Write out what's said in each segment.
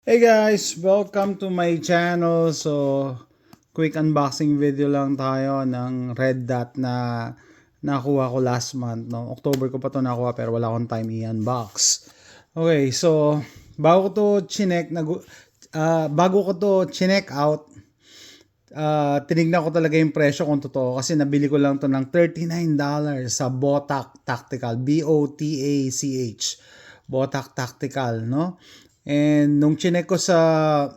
Hey guys! Welcome to my channel. So, quick unboxing video lang tayo ng red dot na nakuha ko last month. No? October ko pa to nakuha pero wala akong time i-unbox. Okay, so bago ko to chinek out, tinignan ko talaga yung presyo kung totoo kasi nabili ko lang to ng $39 sa Botac Tactical. B-O-T-A-C-H. Botac Tactical, no? And nung chinek ko sa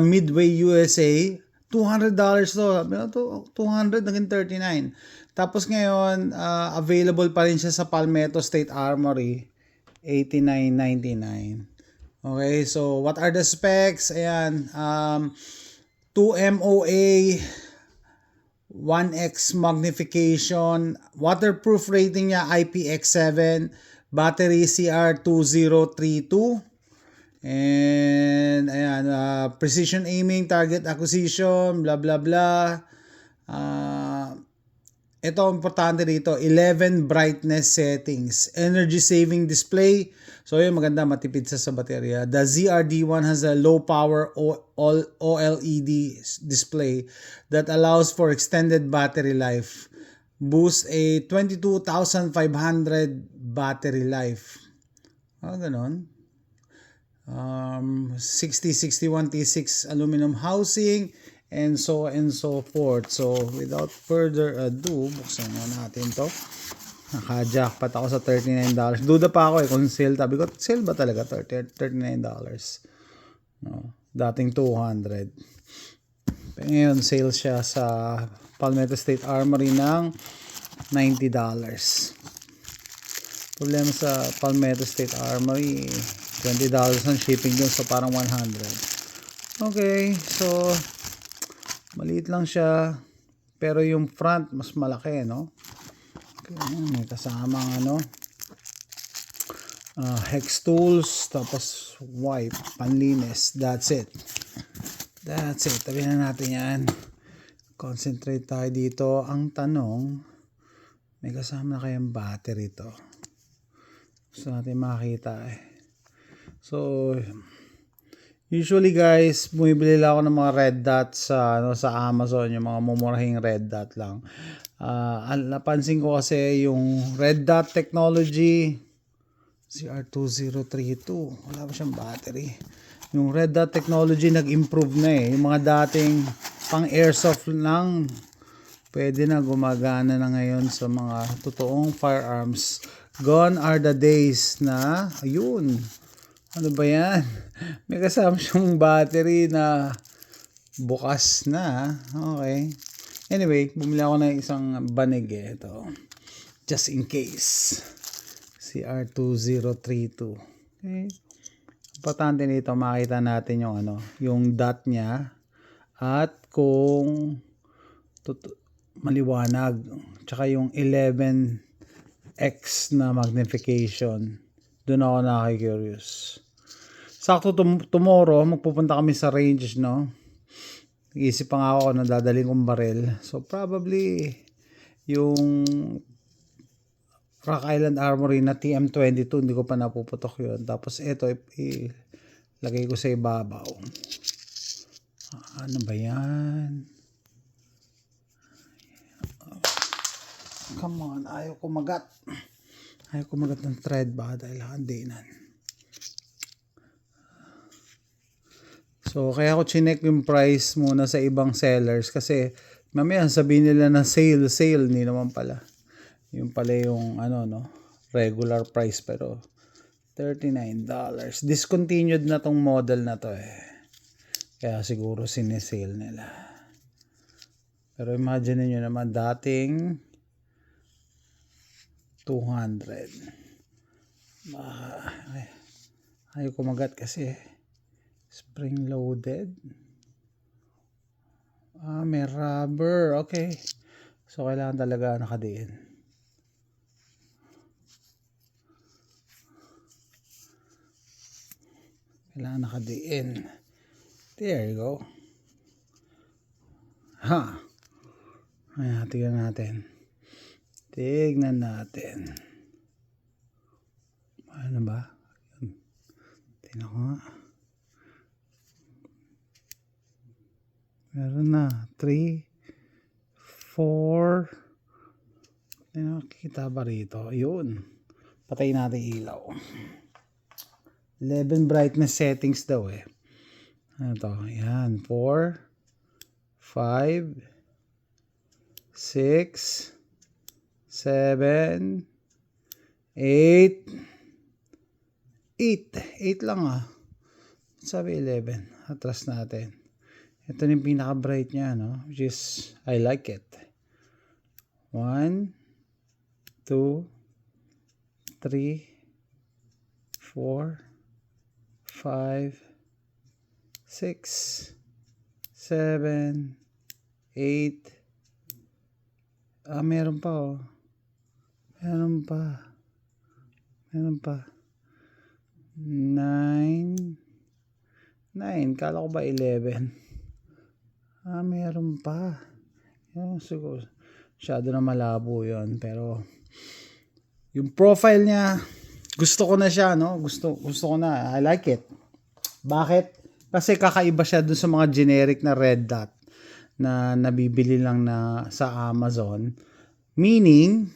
Midway USA, $200 to. Sabi ko, 200 naging 39. Tapos ngayon, available pa rin siya sa Palmetto State Armory, $89.99. Okay, so what are the specs? Ayan, 2 MOA, 1x magnification, waterproof rating niya IPX7, battery CR2032, and ayan, precision aiming, target acquisition, blah blah blah. Ito importante dito, 11 brightness settings, energy saving display. So yun, maganda, matipid sa baterya. The ZRD1 has a low power OLED display that allows for extended battery life. Boosts a 22,500 battery life. Ganon. 6061 T6 aluminum housing, and so forth. So without further ado, buksan na natin to. Naka-jackpot ako sa $39. Duda pa ako kung sale. Sabi ko, sale ba talaga $39? No, dating 200. Pero ngayon sale siya sa Palmetto State Armory ng $90. Problema sa Palmetto State Armory, $20 ang shipping dun, so parang 100. Okay, so maliit lang siya pero yung front mas malaki, no? Okay, may kasamang hex tools, tapos wipe, panlinis. That's it. Tabi na natin yan. Concentrate tayo dito. Ang tanong, may kasama na kayang battery to? Gusto natin makita So, usually guys, bumibili lang ako ng mga red dot sa Amazon, yung mga mumurahing red dot lang. Napansin ko kasi yung red dot technology, CR2032, wala pa siyang battery. Yung red dot technology nag-improve na yung mga dating pang airsoft lang, pwede na, gumagana na ngayon sa mga totoong firearms. Gone are the days na, ayun, ano ba yan? May kasama siyang battery na bukas na. Okay. Anyway, bumili ako ng isang banig ito. Just in case. CR2032. Okay. Importante nito, makita natin yung yung dot niya at kung maliwanag. Tsaka yung 11x na magnification. Doon ako nakaka-curious. Sakto tomorrow, magpupunta kami sa range, no? Nag-iisip pa nga ako na dadaling kong baril. So, probably, yung Rock Island Armory na TM22, hindi ko pa napuputok yun. Tapos, ito, ilagay ko sa ibabaw. Ano ba yan? Come on, ayaw kumagat. Ayaw kumagat ng thread ba dahil handinan. So, kaya ako chinek yung price muna sa ibang sellers kasi mamaya sabihin nila na sale, hindi naman pala. Yung pala yung regular price, pero $39. Discontinued na tong model na to Kaya siguro sinesale nila. Pero imagine niyo naman, dating 200. Ayaw kumagat kasi spring loaded. May rubber. Okay. So, kailangan talaga nakadiin. Kailangan nakadiin. There you go. Ayan, tignan natin. Ano ba? Tignan ko nga. Meron na. 3, 4. May nakikita ba rito? Yun. Patayin natin ilaw. 11 brightness settings daw eh. Ano to? Ayan. 4, 5, 6, 7, 8. 8 lang ah. Sabi 11. Atras natin. Ito yung pinaka-bright niya, no? Which is, I like it. 1, 2, 3, 4, 5, 6, 7, 8. Meron pa oh. Meron pa. 9. Kala ko ba 11? Meron pa. Yan, siguro. Masyado na malabo yun. Pero, yung profile niya, gusto ko na siya, no? Gusto ko na. I like it. Bakit? Kasi kakaiba siya dun sa mga generic na red dot na nabibili lang na sa Amazon. Meaning,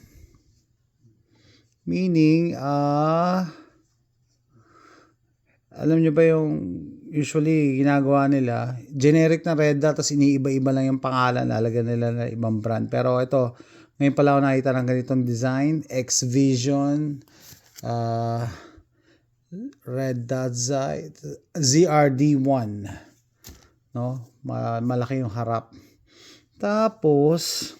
alam nyo ba yung usually ginagawa nila, generic na red dot, tapos iniiba-iba lang yung pangalan, lalagyan nila na ibang brand. Pero ito, ngayon pala ako nakita ng ganitong design, X-Vision, red dot ZRD1. No? Malaki yung harap. Tapos,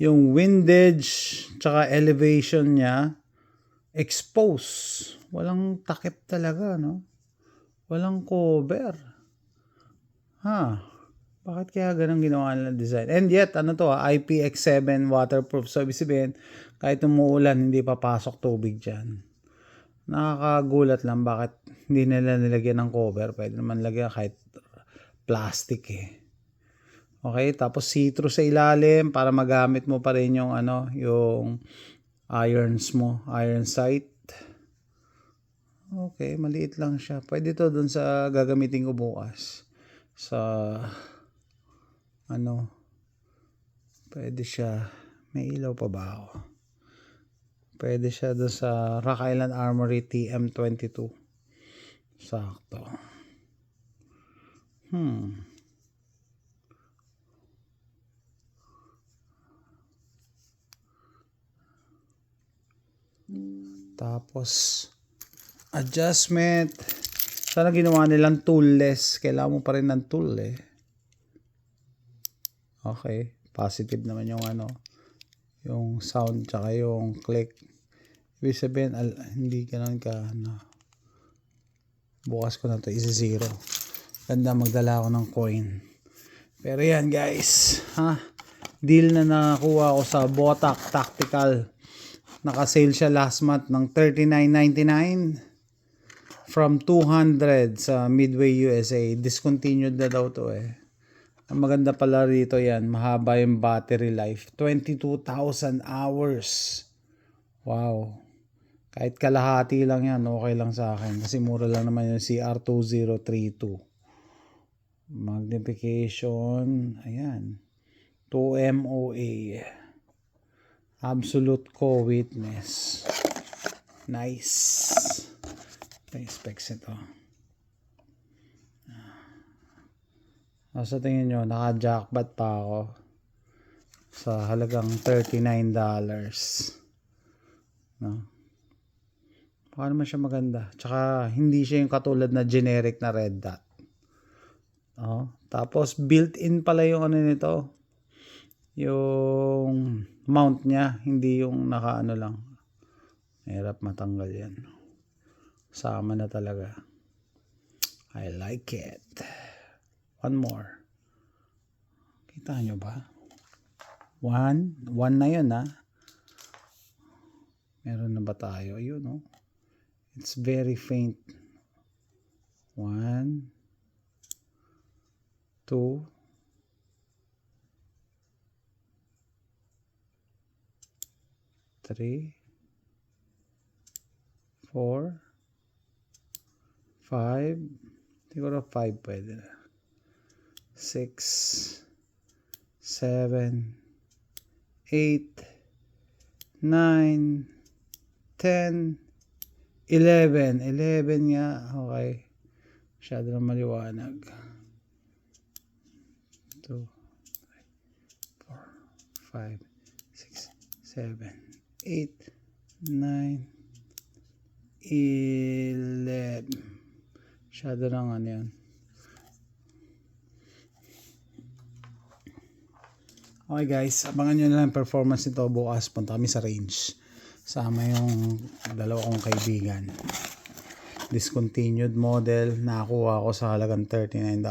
yung windage tsaka elevation niya exposed. Walang takip talaga, no? Walang cover. Bakit kaya ganun ginawa nila design? And yet, IPX7 waterproof. So, ibig sabihin, kahit umuulan, hindi papasok tubig dyan. Nakakagulat lang bakit hindi nila nilagyan ng cover. Pwede naman lagyan kahit plastic eh. Okay, tapos see-through sa ilalim para magamit mo pa rin yung yung irons mo, iron sight. Okay, maliit lang siya. Pwede to dun sa gagamitin ko bukas. Sa pwede siya. May ilaw pa ba ako? Pwede siya dun sa Rock Island Armory TM22. Sakto. Tapos adjustment. Sana ginawa nilang toolless. Kailangan mo pa rin ng tool eh. Okay, positive naman yung yung sound tsaka yung click. Ibig sabihin hindi ganun ka bukas ko na to isi-zero. Ganda, magdala ako ng coin. Pero yan guys, deal na nakakuha ko sa Botak Tactical. Naka-sale siya last month ng $39.99 from 200 sa Midway USA. Discontinued na daw to eh. Ang maganda pala rito yan, mahaba yung battery life. 22,000 hours. Wow. Kahit kalahati lang yan, okay lang sa akin. Kasi mura lang naman yung CR2032. Magnification, ayan. 2MOA. Absolute co-witness. Nice. Ito yung specs ito. Sa tingin nyo, naka-jackpot pa ako sa halagang $39. No? Baka naman siya maganda. Tsaka hindi siya yung katulad na generic na red dot. Tapos built-in pala yung nito. Yung mount niya, hindi yung naka lang. Hirap matanggal yan. Sama na talaga. I like it. One more. Kita nyo ba? One na yun Meron na ba tayo? Ayun It's very faint. 1, 2, 3, 4, 5. Siguro 5 pwede na. 6, 7, 8, 9, 10, 11. 11 nga. Okay. Masyado na maliwanag. 2, 4, 5, 6, 7, 8, 9, 11. Masyado lang ano yan. Okay guys, abangan nyo na lang performance nito bukas. Punta kami sa range. Sama yung dalawa kong kaibigan. Discontinued model. Nakakuha ko sa halagang $39.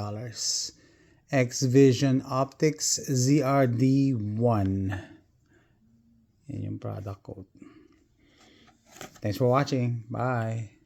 X-Vision Optics ZRD1. Yan yung product code. Thanks for watching. Bye.